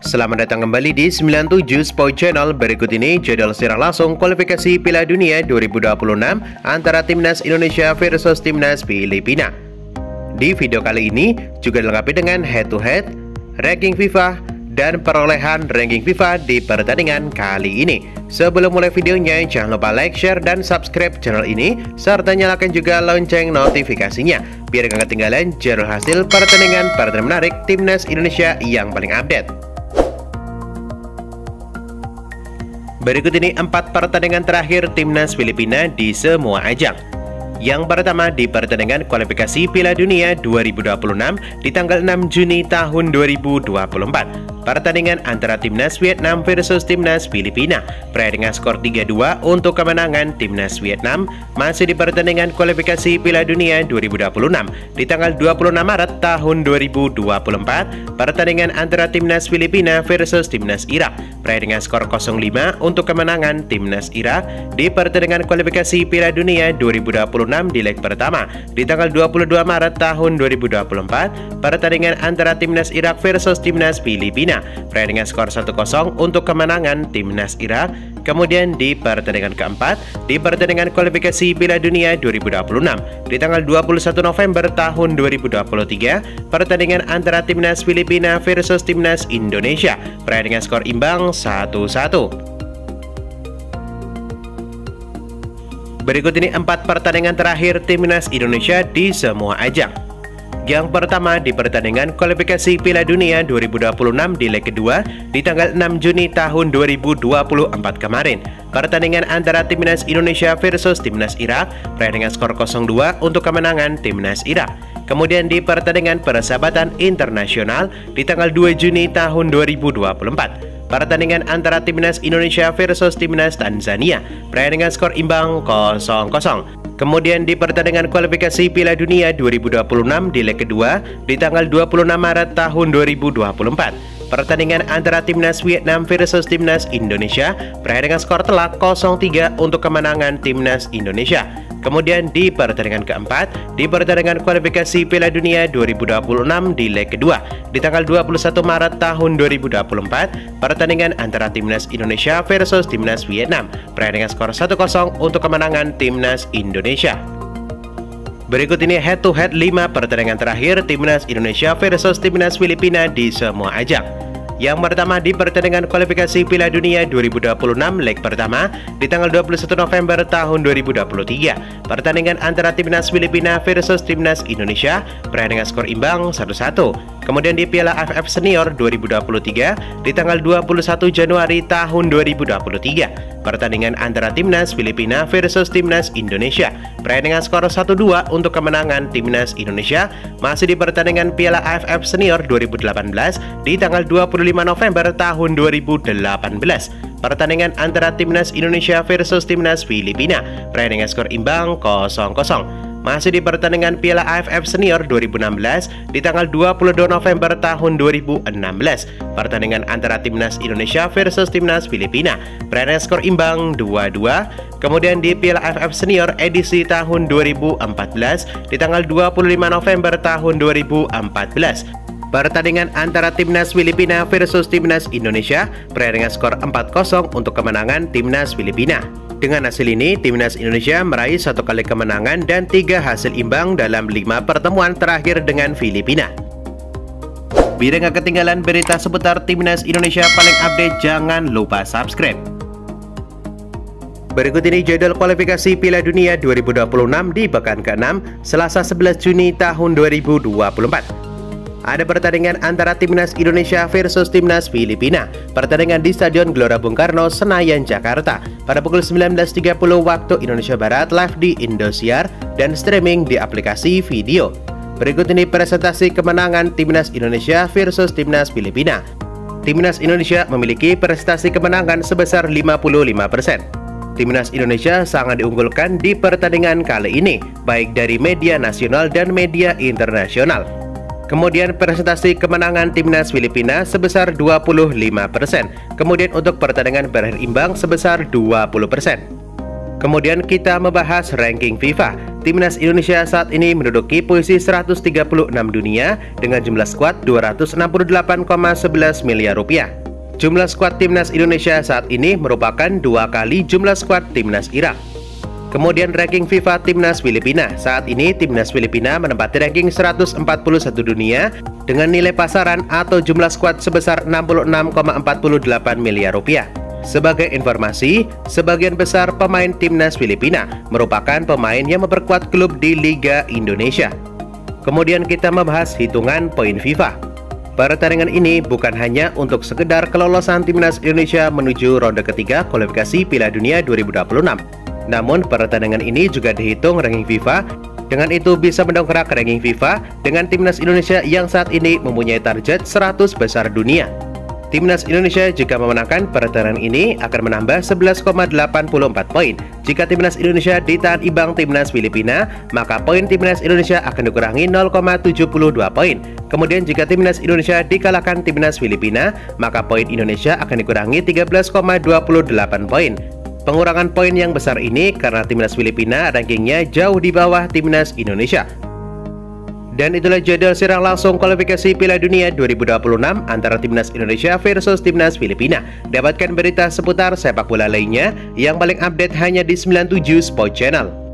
Selamat datang kembali di 97 Sport Channel. Berikut ini jadwal secara langsung kualifikasi Piala Dunia 2026 antara Timnas Indonesia versus Timnas Filipina. Di video kali ini juga dilengkapi dengan head-to-head, ranking FIFA, dan perolehan ranking FIFA di pertandingan kali ini. Sebelum mulai videonya, jangan lupa like, share, dan subscribe channel ini, serta nyalakan juga lonceng notifikasinya, biar gak ketinggalan jadwal hasil pertandingan menarik Timnas Indonesia yang paling update. Berikut ini 4 pertandingan terakhir Timnas Filipina di semua ajang. Yang pertama di pertandingan kualifikasi Piala Dunia 2026 di tanggal 6 Juni tahun 2024. Pertandingan antara Timnas Vietnam versus Timnas Filipina berakhir dengan skor 3-2 untuk kemenangan Timnas Vietnam. Masih di pertandingan kualifikasi Piala Dunia 2026 di tanggal 26 Maret tahun 2024. Pertandingan antara Timnas Filipina versus Timnas Irak berakhir dengan skor 0-5 untuk kemenangan Timnas Irak. Di pertandingan kualifikasi Piala Dunia 2026 di leg pertama di tanggal 22 Maret tahun 2024. Pertandingan antara Timnas Irak versus Timnas Filipina berakhir dengan skor 1-0 untuk kemenangan Timnas Irak. Kemudian di pertandingan keempat di pertandingan kualifikasi Piala Dunia 2026 di tanggal 21 November tahun 2023, pertandingan antara Timnas Filipina versus Timnas Indonesia berakhir dengan skor imbang 1-1. Berikut ini 4 pertandingan terakhir Timnas Indonesia di semua ajang. Yang pertama di pertandingan kualifikasi Piala Dunia 2026 di leg kedua di tanggal 6 Juni tahun 2024 kemarin. Pertandingan antara Timnas Indonesia versus Timnas Irak berakhir dengan skor 0-2 untuk kemenangan Timnas Irak. Kemudian di pertandingan persahabatan internasional di tanggal 2 Juni tahun 2024. Pertandingan antara Timnas Indonesia versus Timnas Tanzania berakhir dengan skor imbang 0-0. Kemudian di pertandingan kualifikasi Piala Dunia 2026 di leg kedua di tanggal 26 Maret tahun 2024. Pertandingan antara Timnas Vietnam versus Timnas Indonesia berakhir dengan skor telak 0-3 untuk kemenangan Timnas Indonesia. Kemudian di pertandingan keempat di pertandingan kualifikasi Piala Dunia 2026 di leg kedua di tanggal 21 Maret tahun 2024. Pertandingan antara Timnas Indonesia versus Timnas Vietnam berakhir dengan skor 1-0 untuk kemenangan Timnas Indonesia. Berikut ini head-to-head 5 pertandingan terakhir Timnas Indonesia versus Timnas Filipina di semua ajang. Yang pertama di pertandingan kualifikasi Piala Dunia 2026 leg pertama di tanggal 21 November tahun 2023. Pertandingan antara Timnas Filipina versus Timnas Indonesia berakhir dengan skor imbang 1-1. Kemudian di Piala AFF Senior 2023 di tanggal 21 Januari tahun 2023. Pertandingan antara Timnas Filipina versus Timnas Indonesia berakhir dengan skor 1-2 untuk kemenangan Timnas Indonesia. Masih di pertandingan Piala AFF Senior 2018 di tanggal 25 November tahun 2018. Pertandingan antara Timnas Indonesia versus Timnas Filipina berakhir dengan skor imbang 0-0. Masih di pertandingan Piala AFF Senior 2016 di tanggal 22 November tahun 2016. Pertandingan antara Timnas Indonesia versus Timnas Filipina berakhir dengan skor imbang 2-2. Kemudian di Piala AFF Senior edisi tahun 2014 di tanggal 25 November tahun 2014. Pertandingan antara Timnas Filipina versus Timnas Indonesia berakhir dengan skor 4-0 untuk kemenangan Timnas Filipina. Dengan hasil ini, Timnas Indonesia meraih 1 kali kemenangan dan 3 hasil imbang dalam 5 pertemuan terakhir dengan Filipina. Biar nggak ketinggalan berita seputar Timnas Indonesia paling update, jangan lupa subscribe. Berikut ini jadwal kualifikasi Piala Dunia 2026 di pekan ke-6 Selasa 11 Juni tahun 2024. Ada pertandingan antara Timnas Indonesia versus Timnas Filipina. Pertandingan di Stadion Gelora Bung Karno, Senayan, Jakarta pada pukul 19.30 waktu Indonesia Barat, live di Indosiar dan streaming di aplikasi video. Berikut ini presentasi kemenangan Timnas Indonesia versus Timnas Filipina. Timnas Indonesia memiliki prestasi kemenangan sebesar 55%. Timnas Indonesia sangat diunggulkan di pertandingan kali ini, baik dari media nasional dan media internasional. Kemudian presentasi kemenangan Timnas Filipina sebesar 25%. Kemudian untuk pertandingan berakhir imbang sebesar 20%. Kemudian kita membahas ranking FIFA. Timnas Indonesia saat ini menduduki posisi 136 dunia dengan jumlah skuad 268,11 miliar rupiah. Jumlah skuad Timnas Indonesia saat ini merupakan 2 kali jumlah skuad Timnas Irak. Kemudian ranking FIFA Timnas Filipina. Saat ini Timnas Filipina menempati ranking 141 dunia dengan nilai pasaran atau jumlah skuad sebesar 66,48 miliar rupiah. Sebagai informasi, sebagian besar pemain Timnas Filipina merupakan pemain yang memperkuat klub di Liga Indonesia. Kemudian kita membahas hitungan poin FIFA. Pertandingan ini bukan hanya untuk sekedar kelolosan Timnas Indonesia menuju ronde ketiga kualifikasi Piala Dunia 2026. Namun pertandingan ini juga dihitung ranking FIFA. Dengan itu bisa mendongkrak ranking FIFA dengan Timnas Indonesia yang saat ini mempunyai target 100 besar dunia. Timnas Indonesia jika memenangkan pertandingan ini akan menambah 11,84 poin. Jika Timnas Indonesia ditahan imbang Timnas Filipina, maka poin Timnas Indonesia akan dikurangi 0,72 poin. Kemudian jika Timnas Indonesia dikalahkan Timnas Filipina, maka poin Indonesia akan dikurangi 13,28 poin. Pengurangan poin yang besar ini karena Timnas Filipina rankingnya jauh di bawah Timnas Indonesia. Dan itulah jadwal siaran langsung kualifikasi Piala Dunia 2026 antara Timnas Indonesia versus Timnas Filipina. Dapatkan berita seputar sepak bola lainnya yang paling update hanya di 97 Sport Channel.